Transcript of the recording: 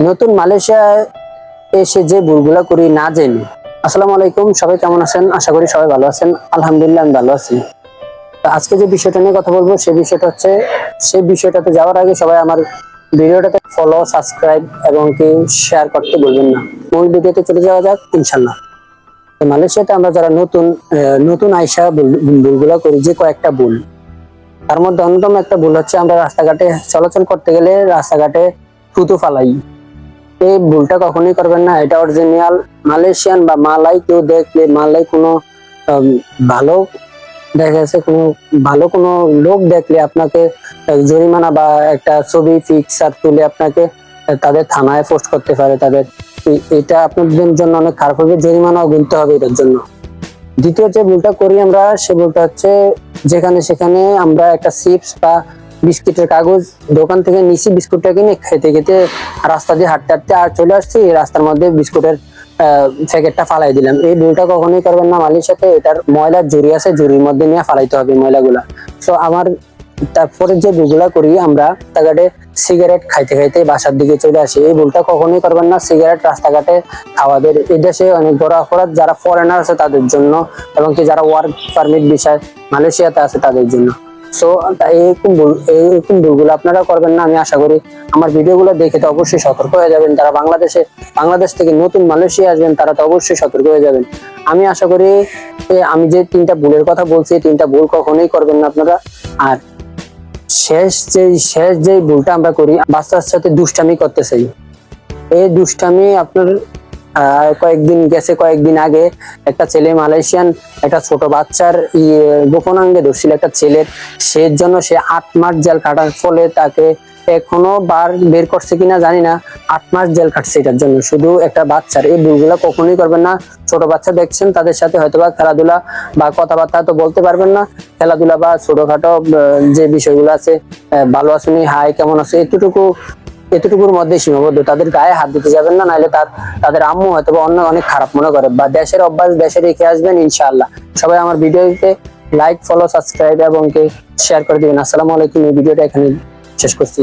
নতুন মালয়েশিয়ায় এসে যে ভুলগুলা করি না জেনে। আসসালামু আলাইকুম, সবাই কেমন আছেন? আশা করি সবাই ভালো আছেন। আলহামদুলিল্লাহ আমি ভালো আছি। তো আজকে যে বিষয়টা নিয়ে কথা বলবো সেই বিষয়টাতে যাওয়ার আগে সবাই আমার ভিডিওটাতে ফলো, সাবস্ক্রাইব এবং কি শেয়ার করতে ভুলবেন না। মূল ভিডিওতে চলে যাওয়া যাক ইনশাল্লাহ। তো মালয়েশিয়াতে আমরা যারা নতুন আইসা ভুলগুলা করি, যে কয়েকটা ভুল, তার মধ্যে অন্যতম একটা ভুল হচ্ছে আমরা রাস্তাঘাটে চলাচল করতে গেলে রাস্তাঘাটে থুতু ফালাই। এই ভুলটা কখনোই করবেন না। এটা অরিজিনাল মালয়েশিয়ান বা মালাই কেউ দেখলে, মালাই কোনো ভালো দেখা যাচ্ছে কোনো ভালো কোনো লোক দেখলে আপনাকে জরিমানা বা একটা ছবি পিকচার তুলে আপনাকে তাদের থানায় পোস্ট করতে পারে। এটা আপনাদের জন্য অনেক খারাপ হবে, জরিমানাও গুনতে হবে এটার জন্য। দ্বিতীয় যে ভুলটা করি আমরা, সে ভুলটা হচ্ছে যেখানে সেখানে আমরা একটা চিপস বা বিস্কিটের কাগজ দোকান থেকে নিছি, বিস্কুটটা কিনে খেতে খেতে রাস্তা দিয়ে হাঁটতে হাঁটতে আর চলে আসছি, রাস্তার মধ্যে বিস্কুটের প্যাকেটটা ফালাই দিলাম। এই ভুলটা কখনোই করবেন না। মালয়েশিয়াতে এটার ময়লার ঝুড়ি আছে, ঝুড়ির মধ্যে নিয়ে ফালাইতে হবে ময়লাগুলা। তো তারপরে যে ভুলগুলা করি আমরা, রাস্তাঘাটে সিগারেট খাইতে খাইতে বাসার দিকে চলে আসি। এই ভুলটা কখনোই করবেন না। সিগারেট রাস্তাঘাটে খাওয়াদের এই দেশে অনেক বড় অপরাধ, যারা ফরেনার আছে তাদের জন্য এবং কি যারা ওয়ার্ক পারমিট বিষয় মালয়েশিয়াতে আছে তাদের জন্য। সো এইরকম ভুলগুলো আপনারা করবেন না। আমি আশা করি আমার ভিডিওগুলো দেখে তো অবশ্যই সতর্ক হয়ে যাবেন। যারা বাংলাদেশ থেকে নতুন মালয়েশিয়া আসবেন তারা তো অবশ্যই সতর্ক হয়ে যাবেন। আমি আশা করি আমি যে 3টা ভুলের কথা বলছি, 3টা ভুল কখনোই করবেন না আপনারা। আর শেষ যে ভুলটা আমরা করি, বাচ্চার সাথে দুষ্টামি করতে চাই। এই দুষ্টামি আপনার কয়েকদিন আগে একটা ছেলে মালয়েশিয়ান একটা ছোট বাচ্চার গোপনাঙ্গে ধরছিল একটা ছেলের। সে জন্য সে 8 মাস জেল কাটার ফলে তাকে এখনো বার বের করছে কিনা জানি না, 8 মাস জেল কাটছে এটার জন্য, শুধু একটা বাচ্চার। এই ভুলগুলা কখনোই করবেন না। ছোট বাচ্চা দেখছেন, তাদের সাথে হয়তোবা খেলাধুলা বা কথাবার্তা তো বলতে পারবেন না, খেলাধুলা বা যে বিষয়গুলো আছে, ভালো আছেন, হাই কেমন আছে, এতটুকুর মধ্যে সীমাবদ্ধ। তাদের গায়ে হাত দিতে যাবেন না, নাহলে তাদের আম্মু হয়তো অনেক খারাপ মনে করে। বা দেশের অভ্যাস দেশে রেখে আসবেন ইনশাআল্লাহ। সবাই আমার ভিডিওতে লাইক, ফলো, সাবস্ক্রাইব এবং শেয়ার করে দিবেন। আসসালামু আলাইকুম। এই ভিডিওটা এখানে শেষ করছি।